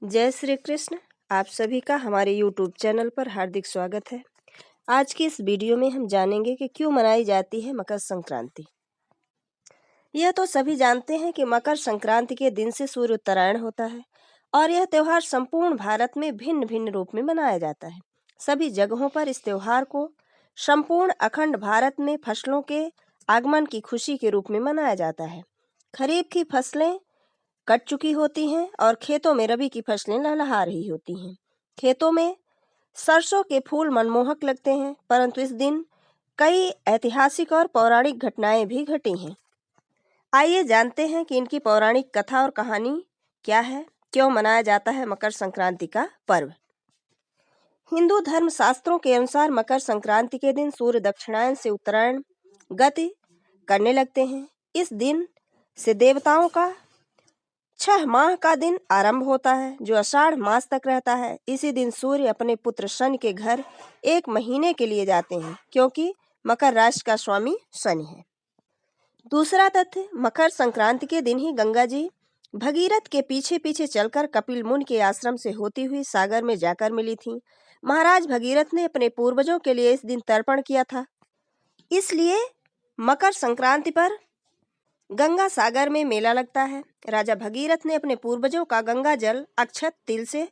जय श्री कृष्ण। आप सभी का हमारे YouTube चैनल पर हार्दिक स्वागत है। आज की इस वीडियो में हम जानेंगे कि क्यों मनाई जाती है मकर संक्रांति। यह तो सभी जानते हैं कि मकर संक्रांति के दिन से सूर्य उत्तरायण होता है और यह त्यौहार संपूर्ण भारत में भिन्न भिन्न रूप में मनाया जाता है। सभी जगहों पर इस त्यौहार को संपूर्ण अखंड भारत में फसलों के आगमन की खुशी के रूप में मनाया जाता है। खरीफ की फसलें कट चुकी होती हैं और खेतों में रबी की फसलें लहलहा रही होती हैं। खेतों में सरसों के फूल मनमोहक लगते हैं, परंतु इस दिन कई ऐतिहासिक और पौराणिक घटनाएं भी घटी हैं। आइए जानते हैं कि इनकी पौराणिक कथा और कहानी क्या है, क्यों मनाया जाता है मकर संक्रांति का पर्व। हिंदू धर्म शास्त्रों के अनुसार मकर संक्रांति के दिन सूर्य दक्षिणायन से उत्तरायण गति करने लगते हैं। इस दिन से देवताओं का 6 माह का दिन आरंभ होता है, जो आषाढ़ मास तक रहता है। इसी दिन सूर्य अपने पुत्र शनि के घर 1 महीने के लिए जाते हैं, क्योंकि मकर राशि का स्वामी शनि है। दूसरा तथ्य, मकर संक्रांति के दिन ही गंगा जी भगीरथ के पीछे पीछे चलकर कपिल मुनि के आश्रम से होती हुई सागर में जाकर मिली थीं। महाराज भगीरथ ने अपने पूर्वजों के लिए इस दिन तर्पण किया था, इसलिए मकर संक्रांति पर गंगा सागर में मेला लगता है। राजा भगीरथ ने अपने पूर्वजों का गंगा जल अक्षत तिल से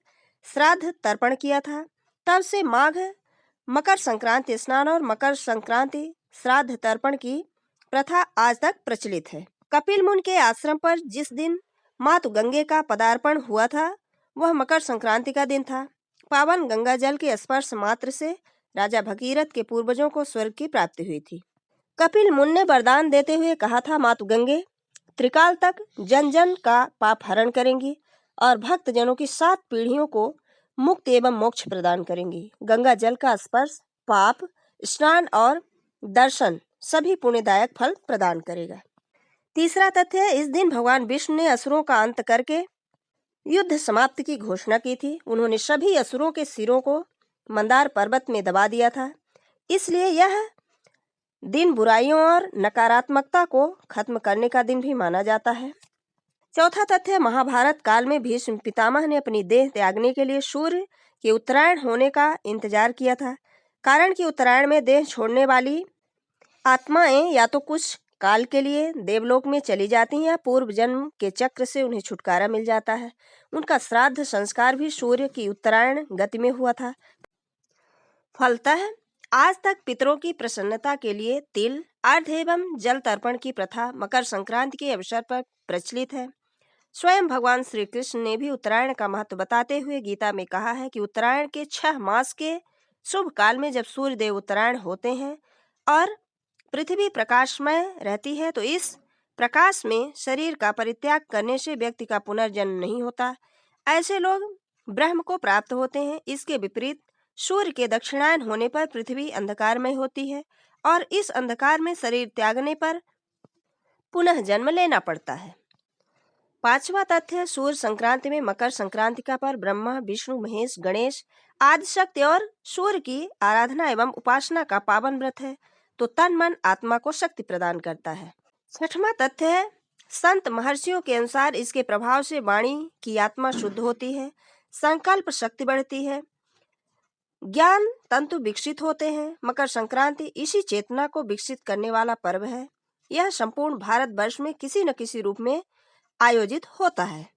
श्राद्ध तर्पण किया था। तब से माघ मकर संक्रांति स्नान और मकर संक्रांति श्राद्ध तर्पण की प्रथा आज तक प्रचलित है। कपिल मुनि के आश्रम पर जिस दिन मातु गंगे का पदार्पण हुआ था, वह मकर संक्रांति का दिन था। पावन गंगा जल के स्पर्श मात्र से राजा भगीरथ के पूर्वजों को स्वर्ग की प्राप्ति हुई थी। कपिल मुनि ने वरदान देते हुए कहा था, मातु गंगे त्रिकाल तक जन जन का पाप हरण करेंगी और भक्त जनों की 7 पीढ़ियों को मुक्ति एवं मोक्ष प्रदान करेंगी। गंगा जल का स्पर्श पाप, स्नान और दर्शन सभी पुण्यदायक फल प्रदान करेगा। तीसरा तथ्य है, इस दिन भगवान विष्णु ने असुरों का अंत करके युद्ध समाप्ति की घोषणा की थी। उन्होंने सभी असुरों के सिरों को मंदार पर्वत में दबा दिया था, इसलिए यह दिन बुराइयों और नकारात्मकता को खत्म करने का दिन भी माना जाता है। चौथा तथ्य, महाभारत काल में भीष्म पितामह ने अपनी देह त्यागने के लिए सूर्य के उत्तरायण होने का इंतजार किया था, कारण कि उत्तरायण में देह छोड़ने वाली आत्माएं या तो कुछ काल के लिए देवलोक में चली जाती हैं या पूर्व जन्म के चक्र से उन्हें छुटकारा मिल जाता है। उनका श्राद्ध संस्कार भी सूर्य की उत्तरायण गति में हुआ था। फलतः आज तक पितरों की प्रसन्नता के लिए तिल, अर्घ्य एवं जल तर्पण की प्रथा मकर संक्रांति के अवसर पर प्रचलित है। स्वयं भगवान श्री कृष्ण ने भी उत्तरायण का महत्व बताते हुए गीता में कहा है कि उत्तरायण के 6 मास के शुभ काल में जब सूर्य देव उत्तरायण होते हैं और पृथ्वी प्रकाशमय रहती है, तो इस प्रकाश में शरीर का परित्याग करने से व्यक्ति का पुनर्जन्म नहीं होता। ऐसे लोग ब्रह्म को प्राप्त होते हैं। इसके विपरीत सूर्य के दक्षिणायन होने पर पृथ्वी अंधकारमय होती है और इस अंधकार में शरीर त्यागने पर पुनः जन्म लेना पड़ता है। पांचवा तथ्य, सूर्य संक्रांति में मकर संक्रांति का पर्व ब्रह्मा, विष्णु, महेश, गणेश, आदिशक्ति और सूर्य की आराधना एवं उपासना का पावन व्रत है, तो तन मन आत्मा को शक्ति प्रदान करता है। छठवां तथ्य है, संत महर्षियों के अनुसार इसके प्रभाव से वाणी की आत्मा शुद्ध होती है, संकल्प शक्ति बढ़ती है, ज्ञान तंतु विकसित होते हैं। मकर संक्रांति इसी चेतना को विकसित करने वाला पर्व है। यह संपूर्ण भारत वर्ष में किसी न किसी रूप में आयोजित होता है।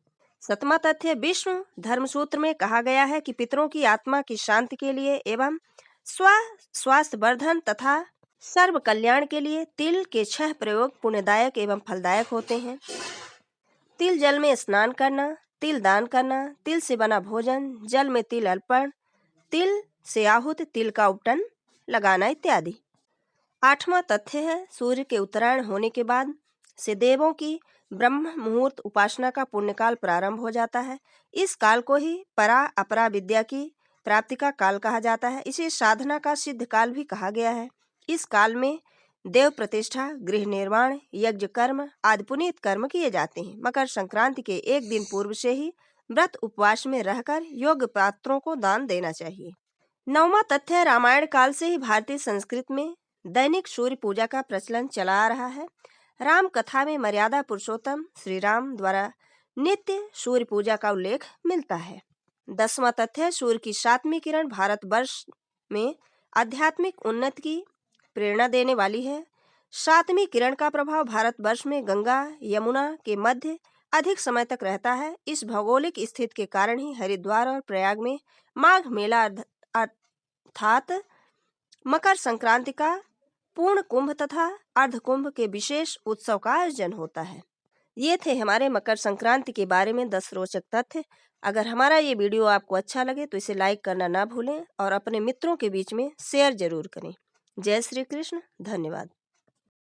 7वां तथ्य, विष्णु धर्मसूत्र में कहा गया है कि पितरों की आत्मा की शांति के लिए एवं स्वास्थ्य वर्धन तथा सर्व कल्याण के लिए तिल के 6 प्रयोग पुण्यदायक एवं फलदायक होते हैं। तिल जल में स्नान करना, तिल दान करना, तिल से बना भोजन, जल में तिल अर्पण, तिल से आहुत, तिल का उपटन लगाना इत्यादि। 8वां तथ्य है, सूर्य के उत्तरायण होने के बाद से देवों की ब्रह्म मुहूर्त उपासना का पुण्यकाल प्रारंभ हो जाता है। इस काल को ही परा अपरा विद्या की प्राप्ति का काल कहा जाता है। इसे साधना का सिद्ध काल भी कहा गया है। इस काल में देव प्रतिष्ठा, गृह निर्माण, यज्ञ कर्म आदि पुनीत कर्म किए जाते हैं। मकर संक्रांति के एक दिन पूर्व से ही व्रत उपवास में रहकर योग्य पात्रों को दान देना चाहिए। 9वां तथ्य, रामायण काल से ही भारतीय संस्कृति में दैनिक सूर्य पूजा का प्रचलन चला आ रहा है। राम कथा में मर्यादा पुरुषोत्तम श्री राम द्वारा नित्य सूर्य पूजा का उल्लेख मिलता है। 10वां तथ्य है, सूर्य की 7वीं किरण भारतवर्ष में आध्यात्मिक उन्नति की प्रेरणा देने वाली है। 7वीं किरण का प्रभाव भारतवर्ष में गंगा यमुना के मध्य अधिक समय तक रहता है। इस भौगोलिक स्थिति के कारण ही हरिद्वार और प्रयाग में माघ मेला अर्थात मकर संक्रांति का पूर्ण कुंभ तथा अर्ध कुंभ के विशेष उत्सव का आयोजन होता है। ये थे हमारे मकर संक्रांति के बारे में 10 रोचक तथ्य। अगर हमारा ये वीडियो आपको अच्छा लगे तो इसे लाइक करना ना भूलें और अपने मित्रों के बीच में शेयर जरूर करें। जय श्री कृष्ण। धन्यवाद।